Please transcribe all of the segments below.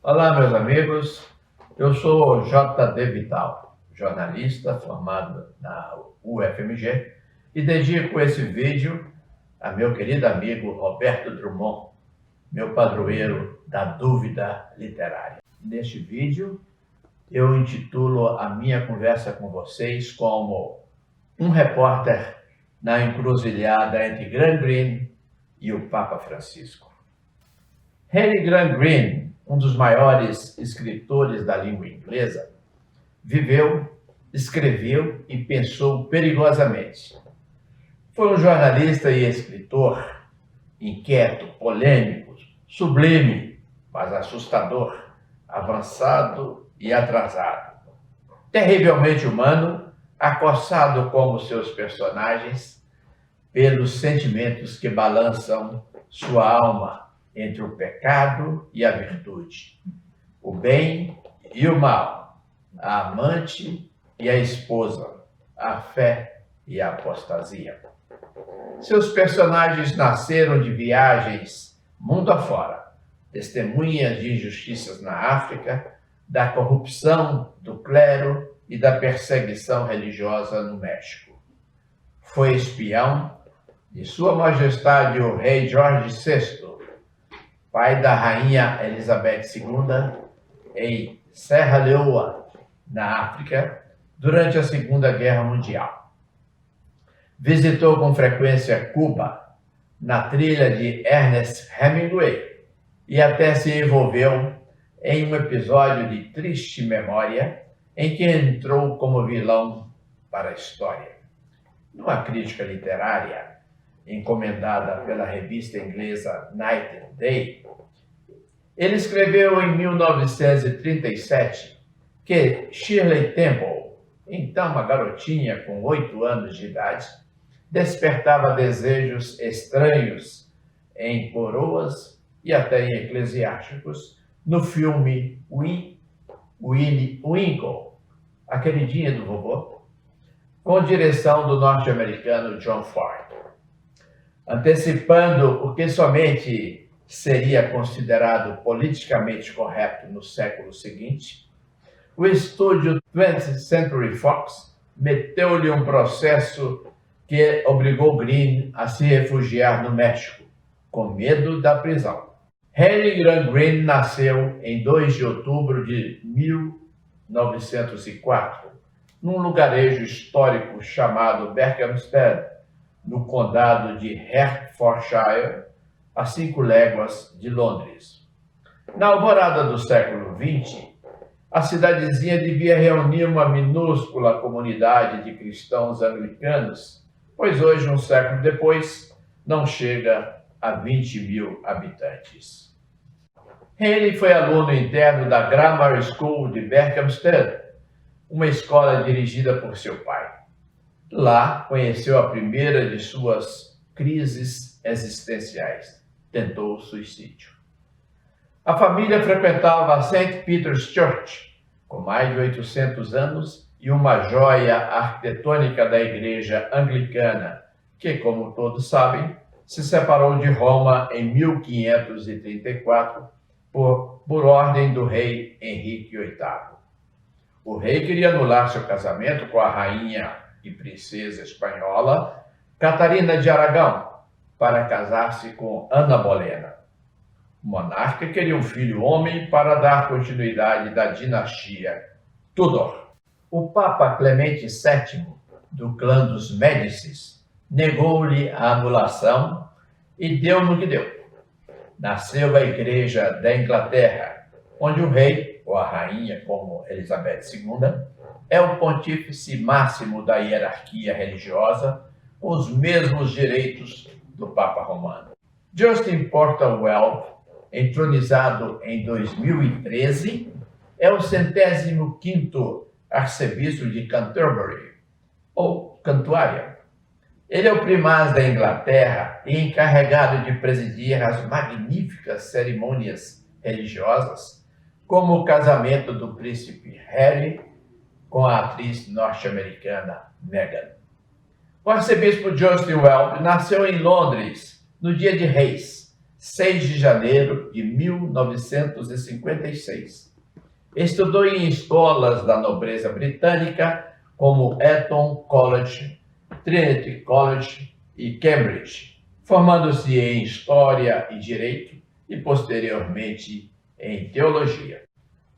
Olá, meus amigos. Eu sou J.D. Vital, jornalista formado na UFMG e dedico esse vídeo a meu querido amigo Roberto Drummond, meu padroeiro da dúvida literária. Neste vídeo, eu intitulo a minha conversa com vocês como um repórter na encruzilhada entre Graham Greene e o Papa Francisco. Harry Graham Greene, um dos maiores escritores da língua inglesa, viveu, escreveu e pensou perigosamente. Foi um jornalista e escritor inquieto, polêmico, sublime, mas assustador, avançado e atrasado. Terrivelmente humano, acossado como seus personagens pelos sentimentos que balançam sua alma entre o pecado e a virtude, o bem e o mal, a amante e a esposa, a fé e a apostasia. Seus personagens nasceram de viagens mundo afora, testemunhas de injustiças na África, da corrupção do clero e da perseguição religiosa no México. Foi espião de Sua Majestade o Rei Jorge VI, pai da Rainha Elizabeth II, em Serra Leoa, na África, durante a Segunda Guerra Mundial. Visitou com frequência Cuba, na trilha de Ernest Hemingway, e até se envolveu em um episódio de triste memória em que entrou como vilão para a história. Numa crítica literária encomendada pela revista inglesa Night and Day, ele escreveu em 1937 que Shirley Temple, então uma garotinha com 8 anos de idade, despertava desejos estranhos em coroas e até em eclesiásticos no filme Willy Winkle, A Queridinha do Vovô, com direção do norte-americano John Ford. Antecipando o que somente seria considerado politicamente correto no século seguinte, o estúdio 20th Century Fox meteu-lhe um processo que obrigou Greene a se refugiar no México, com medo da prisão. Harry Graham Greene nasceu em 2 de outubro de 1904, num lugarejo histórico chamado Berkhamsted, no condado de Hertfordshire, a 5 léguas de Londres. Na alvorada do século XX, a cidadezinha devia reunir uma minúscula comunidade de cristãos anglicanos, pois hoje, um século depois, não chega a 20.000 habitantes. Haley foi aluno interno da Grammar School de Berkhamsted, uma escola dirigida por seu pai. Lá, conheceu a primeira de suas crises existenciais. Tentou o suicídio. A família frequentava a St. Peter's Church, com mais de 800 anos e uma joia arquitetônica da igreja anglicana, que, como todos sabem, se separou de Roma em 1534 por ordem do rei Henrique VIII. O rei queria anular seu casamento com a rainha e princesa espanhola Catarina de Aragão para casar-se com Ana Bolena. O monarca queria um filho homem para dar continuidade da dinastia Tudor. O Papa Clemente VII, do clã dos Médicis, negou-lhe a anulação e deu no que deu. Nasceu a Igreja da Inglaterra, onde o rei, ou a rainha, como Elizabeth II, é o pontífice máximo da hierarquia religiosa, com os mesmos direitos do Papa Romano. Justin Portal Weld, entronizado em 2013, é o 105º arcebispo de Canterbury, ou Cantuária. Ele é o primaz da Inglaterra e encarregado de presidir as magníficas cerimônias religiosas, como o casamento do príncipe Harry com a atriz norte-americana Meghan. O arcebispo Justin Welby nasceu em Londres, no dia de Reis, 6 de janeiro de 1956. Estudou em escolas da nobreza britânica como Eton College, Trinity College e Cambridge, formando-se em História e Direito e, posteriormente, em Teologia.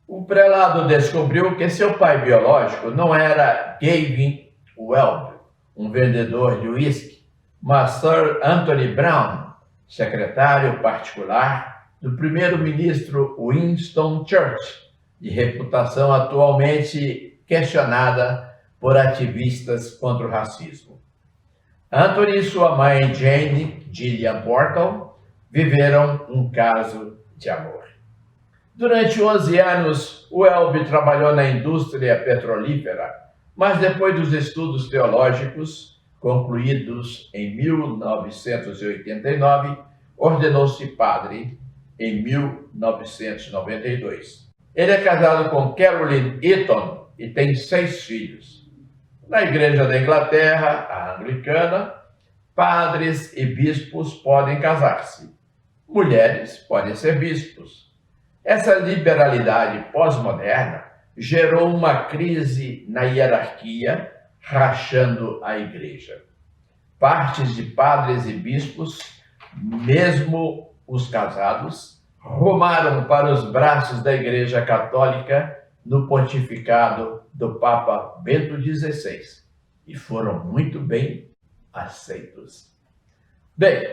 O prelado descobriu que seu pai biológico não era Gavin Welby, um vendedor de uísque, mas Sir Anthony Brown, secretário particular do primeiro-ministro Winston Churchill, de reputação atualmente questionada por ativistas contra o racismo. Anthony e sua mãe Jane Gillian Portal viveram um caso de amor. Durante 11 anos, Welby trabalhou na indústria petrolífera, mas depois dos estudos teológicos, concluídos em 1989, ordenou-se padre em 1992. Ele é casado com Caroline Eaton e tem 6 filhos. Na Igreja da Inglaterra, a anglicana, padres e bispos podem casar-se. Mulheres podem ser bispos. Essa liberalidade pós-moderna gerou uma crise na hierarquia, rachando a Igreja. Partes de padres e bispos, mesmo os casados, rumaram para os braços da Igreja Católica no pontificado do Papa Bento XVI e foram muito bem aceitos. Bem,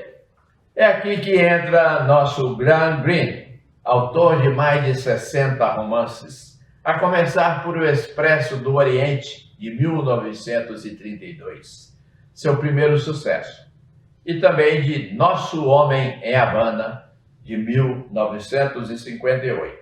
é aqui que entra nosso Graham Greene, autor de mais de 60 romances, a começar por O Expresso do Oriente, de 1932, seu primeiro sucesso, e também de Nosso Homem em Havana, de 1958.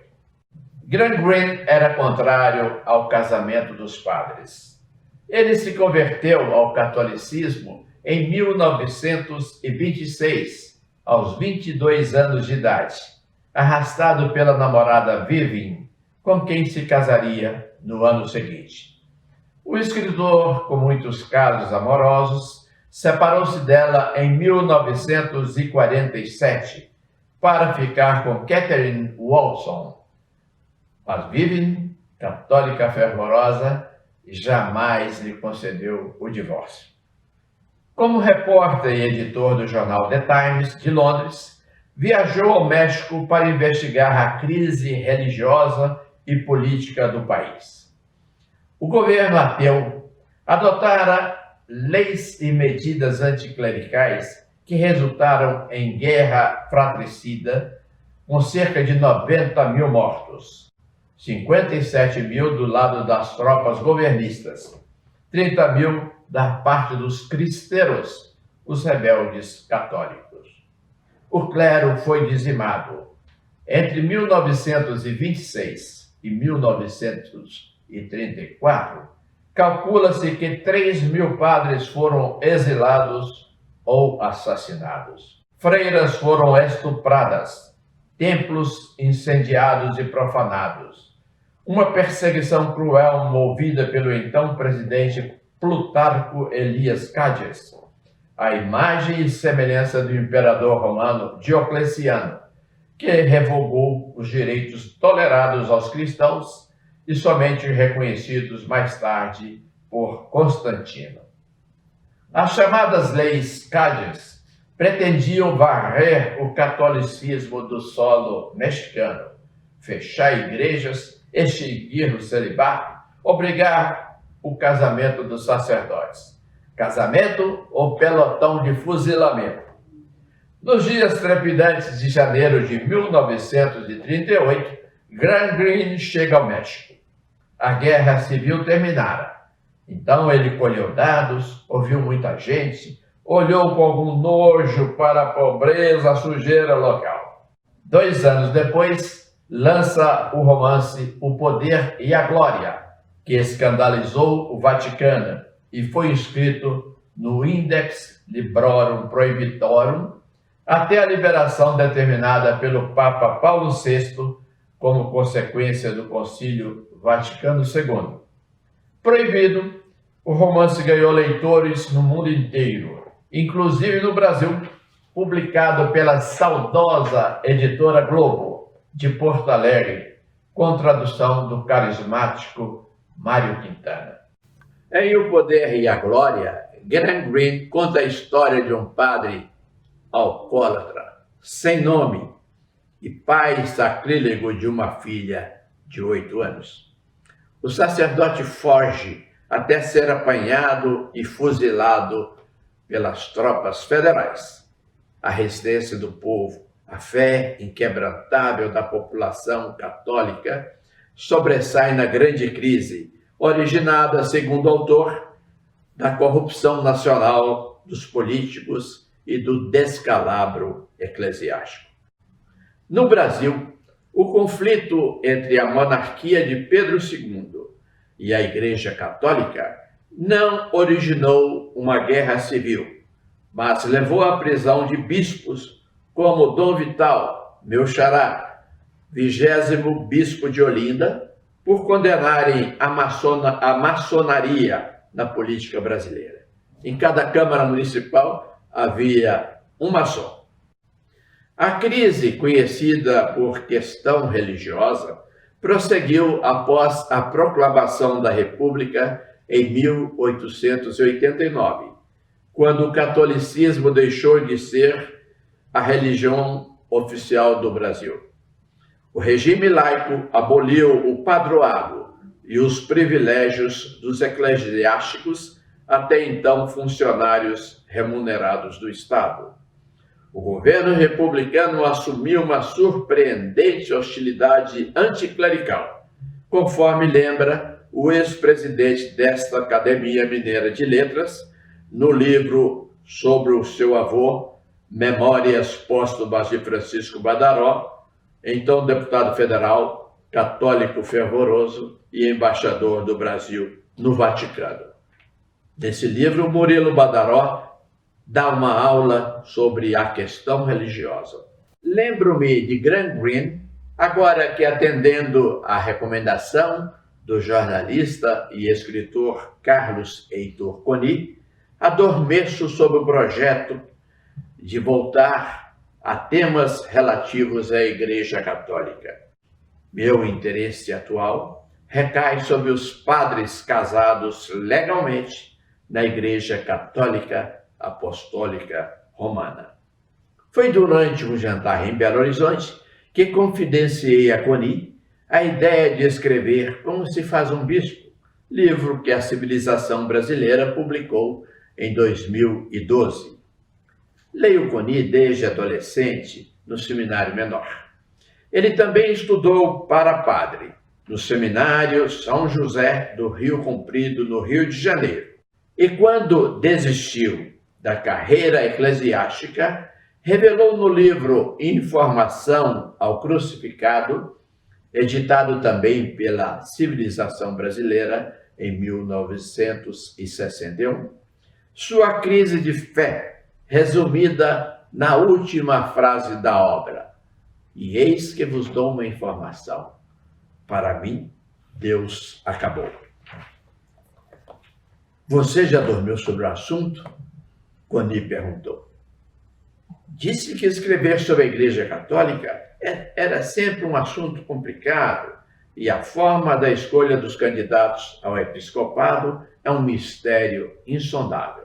Graham Greene era contrário ao casamento dos padres. Ele se converteu ao catolicismo em 1926, aos 22 anos de idade, arrastado pela namorada Vivian, com quem se casaria no ano seguinte. O escritor, com muitos casos amorosos, separou-se dela em 1947 para ficar com Catherine Walton. Mas Vivian, católica fervorosa, jamais lhe concedeu o divórcio. Como repórter e editor do jornal The Times de Londres, viajou ao México para investigar a crise religiosa e política do país. O governo ateu adotara leis e medidas anticlericais que resultaram em guerra fratricida, com cerca de 90 mil mortos, 57 mil do lado das tropas governistas, 30 mil da parte dos cristeros, os rebeldes católicos. O clero foi dizimado. Entre 1926 e 1934, calcula-se que 3 mil padres foram exilados ou assassinados. Freiras foram estupradas, templos incendiados e profanados. Uma perseguição cruel movida pelo então presidente Plutarco Elias Cádiz, a imagem e semelhança do imperador romano Diocleciano, que revogou os direitos tolerados aos cristãos e somente reconhecidos mais tarde por Constantino. As chamadas leis Cádiz pretendiam varrer o catolicismo do solo mexicano, fechar igrejas, extinguir o celibato, obrigar o casamento dos sacerdotes. Casamento ou pelotão de fuzilamento. Nos dias trepidantes de janeiro de 1938, Graham Greene chega ao México. A guerra civil terminara. Então ele colheu dados, ouviu muita gente, olhou com algum nojo para a pobreza, a sujeira local. 2 anos depois, lança o romance O Poder e a Glória, que escandalizou o Vaticano e foi inscrito no Index Librorum Prohibitorum até a liberação determinada pelo Papa Paulo VI como consequência do Concílio Vaticano II. Proibido, o romance ganhou leitores no mundo inteiro, inclusive no Brasil, publicado pela saudosa editora Globo, de Porto Alegre, com tradução do carismático Mário Quintana. Em O Poder e a Glória, Graham Greene conta a história de um padre alcoólatra, sem nome, e pai sacrílego de uma filha de 8 anos. O sacerdote foge até ser apanhado e fuzilado pelas tropas federais. A resistência do povo, a fé inquebrantável da população católica sobressai na grande crise, originada, segundo o autor, da corrupção nacional dos políticos e do descalabro eclesiástico. No Brasil, o conflito entre a monarquia de Pedro II e a Igreja Católica não originou uma guerra civil, mas levou à prisão de bispos como Dom Vital, meu xará, 20º bispo de Olinda, por condenarem a maçonaria na política brasileira. Em cada Câmara Municipal havia um maçom. A crise, conhecida por questão religiosa, prosseguiu após a proclamação da República em 1889, quando o catolicismo deixou de ser a religião oficial do Brasil. O regime laico aboliu o padroado e os privilégios dos eclesiásticos, até então funcionários remunerados do Estado. O governo republicano assumiu uma surpreendente hostilidade anticlerical, conforme lembra o ex-presidente desta Academia Mineira de Letras, no livro sobre o seu avô, Memórias Póstumas de Francisco Badaró, então deputado federal, católico fervoroso e embaixador do Brasil no Vaticano. Nesse livro, Murilo Badaró dá uma aula sobre a questão religiosa. Lembro-me de Graham Greene, agora que, atendendo à recomendação do jornalista e escritor Carlos Heitor Coni, adormeço sobre o projeto de voltar a temas relativos à Igreja Católica. Meu interesse atual recai sobre os padres casados legalmente na Igreja Católica Apostólica Romana. Foi durante um jantar em Belo Horizonte que confidenciei a Coni a ideia de escrever Como se faz um bispo, livro que a Civilização Brasileira publicou em 2012. Leio Coni desde adolescente no seminário menor. Ele também estudou para padre no seminário São José do Rio Comprido, no Rio de Janeiro. E quando desistiu da carreira eclesiástica, revelou no livro Informação ao Crucificado, editado também pela Civilização Brasileira em 1961, sua crise de fé, resumida na última frase da obra: e eis que vos dou uma informação. Para mim, Deus acabou. Você já dormiu sobre o assunto? Coni perguntou. Disse que escrever sobre a Igreja Católica era sempre um assunto complicado e a forma da escolha dos candidatos ao episcopado é um mistério insondável.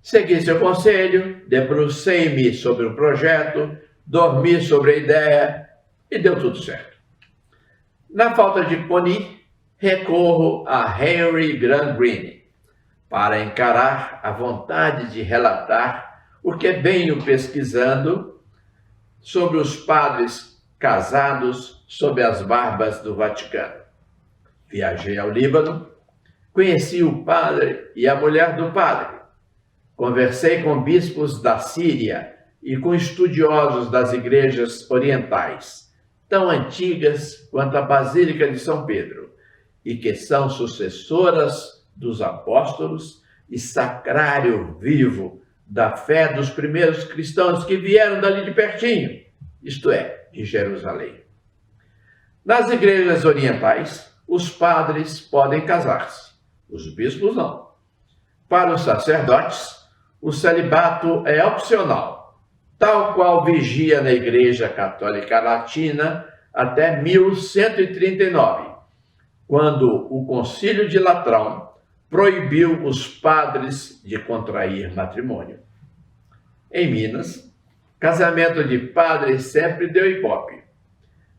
Segui seu conselho, debrucei-me sobre o projeto, dormi sobre a ideia e deu tudo certo. Na falta de Coni, recorro a Henry Graham Greene para encarar a vontade de relatar o que venho pesquisando sobre os padres casados sob as barbas do Vaticano. Viajei ao Líbano, conheci o padre e a mulher do padre. Conversei com bispos da Síria e com estudiosos das igrejas orientais, tão antigas quanto a Basílica de São Pedro, e que são sucessoras dos apóstolos e sacrário vivo da fé dos primeiros cristãos que vieram dali de pertinho, isto é, de Jerusalém. Nas igrejas orientais, os padres podem casar-se, os bispos não. Para os sacerdotes, o celibato é opcional tal qual vigia na Igreja Católica Latina até 1139, quando o Concílio de Latrão proibiu os padres de contrair matrimônio. Em Minas, casamento de padres sempre deu ibope.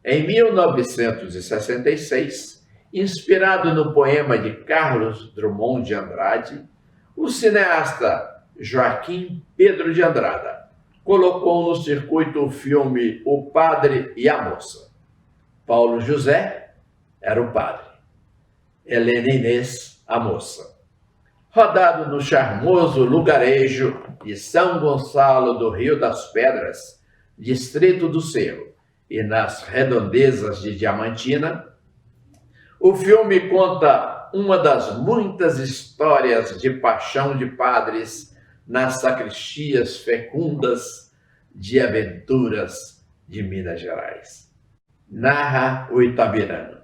Em 1966, inspirado no poema de Carlos Drummond de Andrade, o cineasta Joaquim Pedro de Andrada colocou no circuito o filme O Padre e a Moça. Paulo José era o padre, Helena Inês, a moça. Rodado no charmoso lugarejo de São Gonçalo do Rio das Pedras, distrito do Cerro, e nas redondezas de Diamantina, o filme conta uma das muitas histórias de paixão de padres nas sacristias fecundas de aventuras de Minas Gerais. Narra o Itabirano.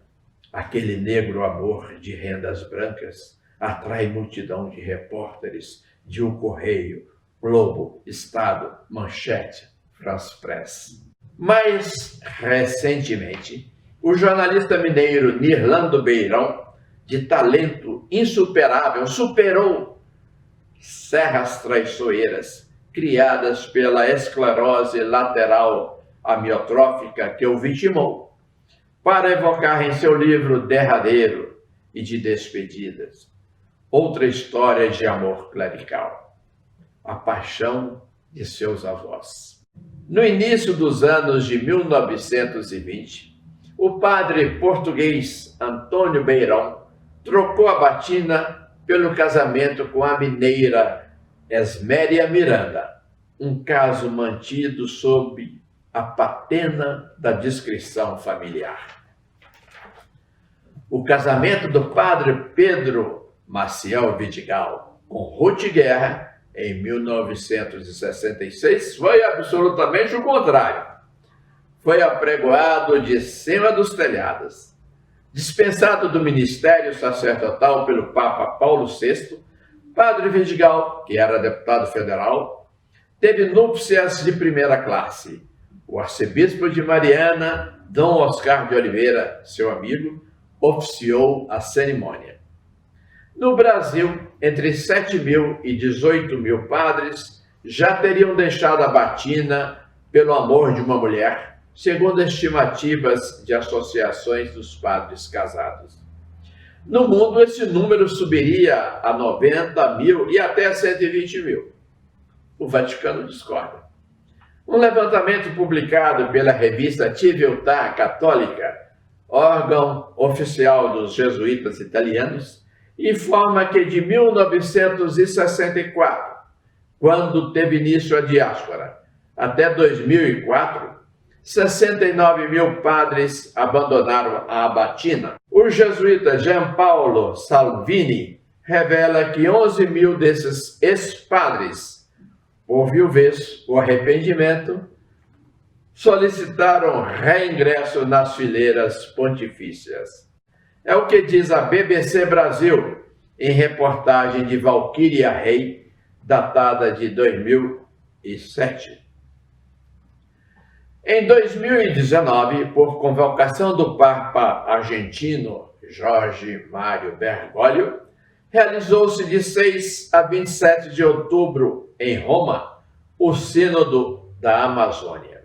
Aquele negro amor de rendas brancas atrai multidão de repórteres de O Correio, Globo, Estado, Manchete, France Press. Mais recentemente, o jornalista mineiro Nirlando Beirão, de talento insuperável, superou serras traiçoeiras criadas pela esclerose lateral amiotrófica que o vitimou, para evocar em seu livro derradeiro e de despedidas outra história de amor clerical, a paixão de seus avós. No início dos anos de 1920, o padre português Antônio Beirão trocou a batina pelo casamento com a mineira Esméria Miranda, um caso mantido sob a patena da discrição familiar. O casamento do padre Pedro Maciel Vidigal com Ruth Guerra, em 1966, foi absolutamente o contrário. Foi apregoado de cima dos telhados. Dispensado do ministério sacerdotal pelo Papa Paulo VI, padre Vidigal, que era deputado federal, teve núpcias de primeira classe. O arcebispo de Mariana, Dom Oscar de Oliveira, seu amigo, oficiou a cerimônia. No Brasil, entre 7.000 e 18.000 padres já teriam deixado a batina pelo amor de uma mulher, segundo estimativas de associações dos padres casados. No mundo, esse número subiria a 90.000 e até 120.000. O Vaticano discorda. Um levantamento publicado pela revista Civiltà Católica, órgão oficial dos jesuítas italianos, informa que de 1964, quando teve início a diáspora, até 2004, 69.000 padres abandonaram a batina. O jesuíta Gianpaolo Salvini revela que 11.000 desses ex-padres, por viuvez ou arrependimento, solicitaram reingresso nas fileiras pontifícias. É o que diz a BBC Brasil em reportagem de Valquíria Rey, datada de 2007. Em 2019, por convocação do Papa argentino Jorge Mário Bergoglio, realizou-se de 6 a 27 de outubro, em Roma, o Sínodo da Amazônia.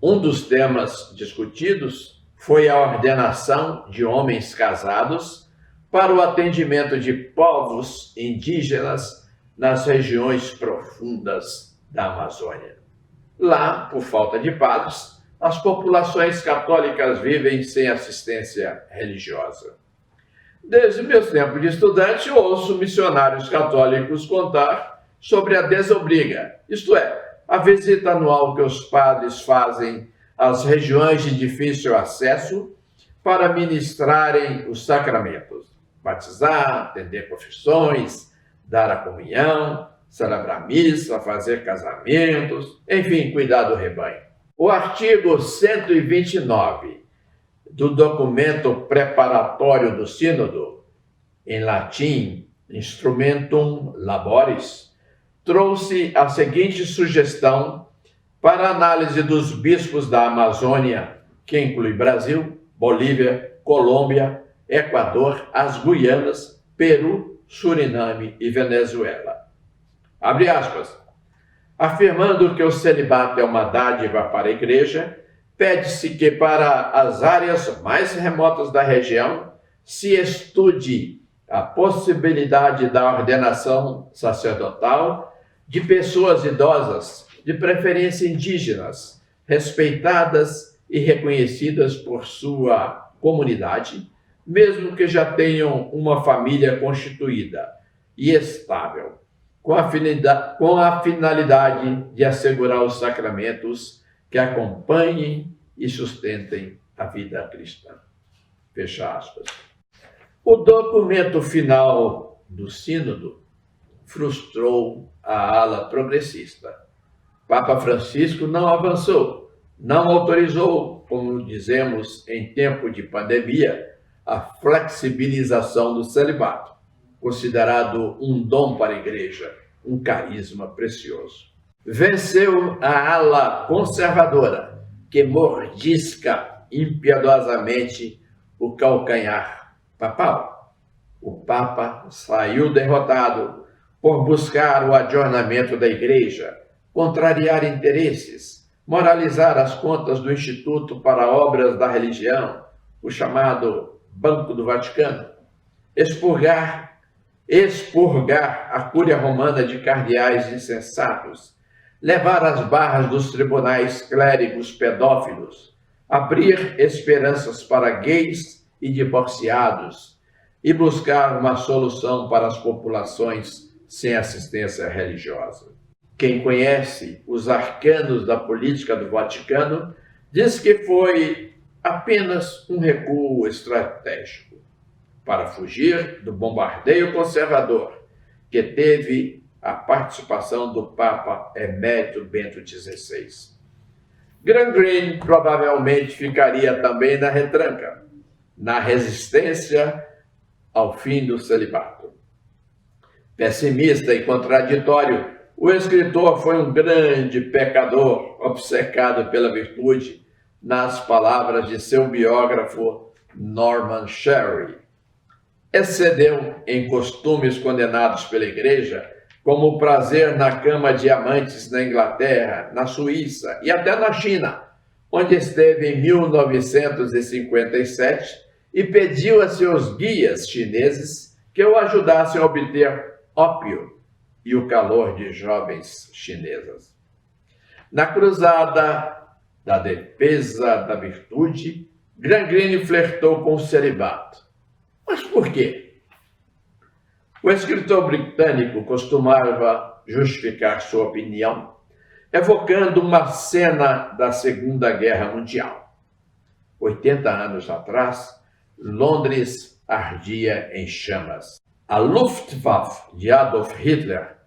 Um dos temas discutidos foi a ordenação de homens casados para o atendimento de povos indígenas nas regiões profundas da Amazônia. Lá, por falta de padres, as populações católicas vivem sem assistência religiosa. Desde meus tempos de estudante, ouço missionários católicos contar sobre a desobriga, isto é, a visita anual que os padres fazem às regiões de difícil acesso para ministrarem os sacramentos, batizar, atender confissões, dar a comunhão, celebrar missa, fazer casamentos, enfim, cuidar do rebanho. O artigo 129 do documento preparatório do Sínodo, em latim, Instrumentum Laboris, trouxe a seguinte sugestão para análise dos bispos da Amazônia, que inclui Brasil, Bolívia, Colômbia, Equador, as Guianas, Peru, Suriname e Venezuela. Abre aspas. Afirmando que o celibato é uma dádiva para a Igreja, pede-se que para as áreas mais remotas da região se estude a possibilidade da ordenação sacerdotal de pessoas idosas, de preferência indígenas, respeitadas e reconhecidas por sua comunidade, mesmo que já tenham uma família constituída e estável, com a finalidade de assegurar os sacramentos que acompanhem e sustentem a vida cristã. Fecha aspas. O documento final do Sínodo frustrou a ala progressista. Papa Francisco não avançou, não autorizou, como dizemos em tempo de pandemia, a flexibilização do celibato, considerado um dom para a Igreja, um carisma precioso. Venceu a ala conservadora, que mordisca impiedosamente o calcanhar papal. O Papa saiu derrotado por buscar o adornamento da Igreja, contrariar interesses, moralizar as contas do Instituto para Obras da Religião, o chamado Banco do Vaticano, expurgar a Cúria Romana de cardeais insensatos, levar às barras dos tribunais clérigos pedófilos, abrir esperanças para gays e divorciados e buscar uma solução para as populações sem assistência religiosa. Quem conhece os arcanos da política do Vaticano diz que foi apenas um recuo estratégico para fugir do bombardeio conservador que teve a participação do Papa Emérito Bento XVI. Graham Greene provavelmente ficaria também na retranca, na resistência ao fim do celibato. Pessimista e contraditório, o escritor foi um grande pecador, obcecado pela virtude, nas palavras de seu biógrafo Norman Sherry. Excedeu em costumes condenados pela Igreja, como o prazer na cama de amantes na Inglaterra, na Suíça e até na China, onde esteve em 1957 e pediu a seus guias chineses que o ajudassem a obter ópio e o calor de jovens chinesas. Na cruzada da defesa da virtude, Graham Greene flertou com o celibato. Mas por quê? O escritor britânico costumava justificar sua opinião evocando uma cena da Segunda Guerra Mundial. 80 anos atrás, Londres ardia em chamas. A Luftwaffe de Adolf Hitler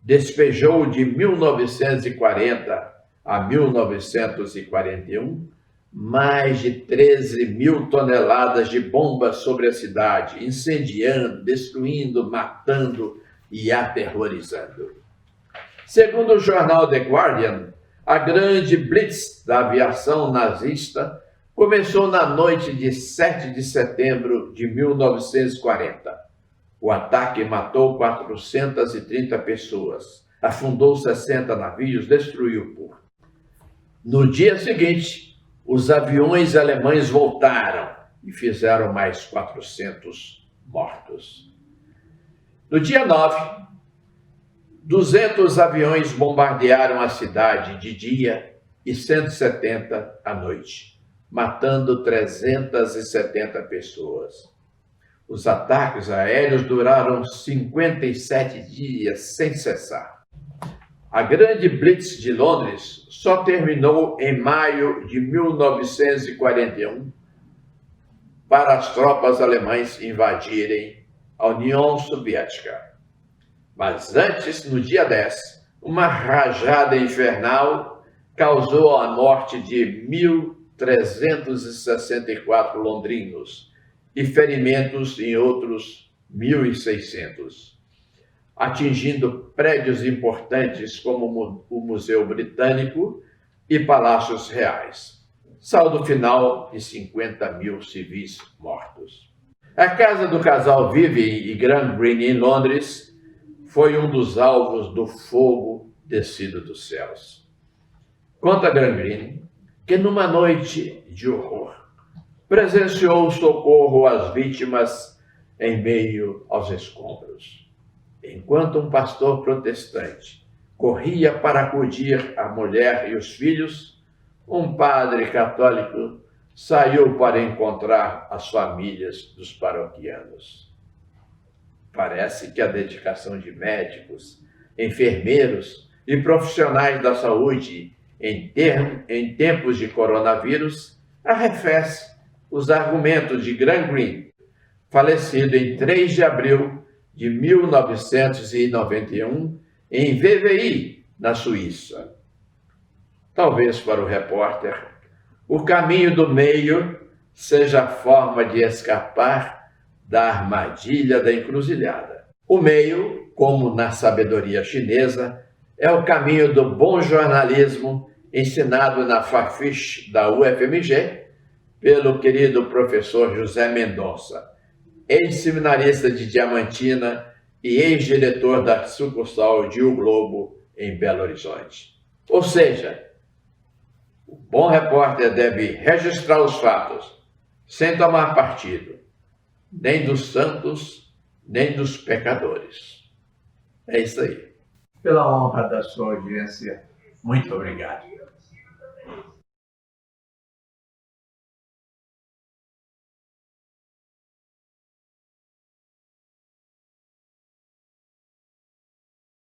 despejou de 1940 a 1941 mais de 13 mil toneladas de bombas sobre a cidade, incendiando, destruindo, matando e aterrorizando. Segundo o jornal The Guardian, a grande blitz da aviação nazista começou na noite de 7 de setembro de 1940. O ataque matou 430 pessoas, afundou 60 navios, destruiu o porto. No dia seguinte, os aviões alemães voltaram e fizeram mais 400 mortos. No dia 9, 200 aviões bombardearam a cidade de dia e 170 à noite, matando 370 pessoas. Os ataques aéreos duraram 57 dias sem cessar. A grande blitz de Londres só terminou em maio de 1941 para as tropas alemãs invadirem a União Soviética. Mas antes, no dia 10, uma rajada infernal causou a morte de 1.364 londrinos e ferimentos em outros 1.600. Atingindo prédios importantes como o Museu Britânico, e palácios reais. Saldo final de 50 mil civis mortos. A casa do casal vive em Grand Green, em Londres, foi um dos alvos do fogo descido dos céus. Conta Gangrene que numa noite de horror presenciou o socorro às vítimas em meio aos escombros. Enquanto um pastor protestante corria para acudir a mulher e os filhos, um padre católico saiu para encontrar as famílias dos paroquianos. Parece que a dedicação de médicos, enfermeiros e profissionais da saúde em tempos de coronavírus arrefece os argumentos de Grand Green, falecido em 3 de abril de 1991 em VVI, na Suíça. Talvez para o repórter, o caminho do meio seja a forma de escapar da armadilha da encruzilhada. O meio, como na sabedoria chinesa, é o caminho do bom jornalismo ensinado na Fafiche da UFMG pelo querido professor José Mendonça, ex-seminarista de Diamantina e ex-diretor da sucursal de O Globo em Belo Horizonte. Ou seja, o bom repórter deve registrar os fatos, sem tomar partido, nem dos santos, nem dos pecadores. É isso aí. Pela honra da sua audiência, muito obrigado.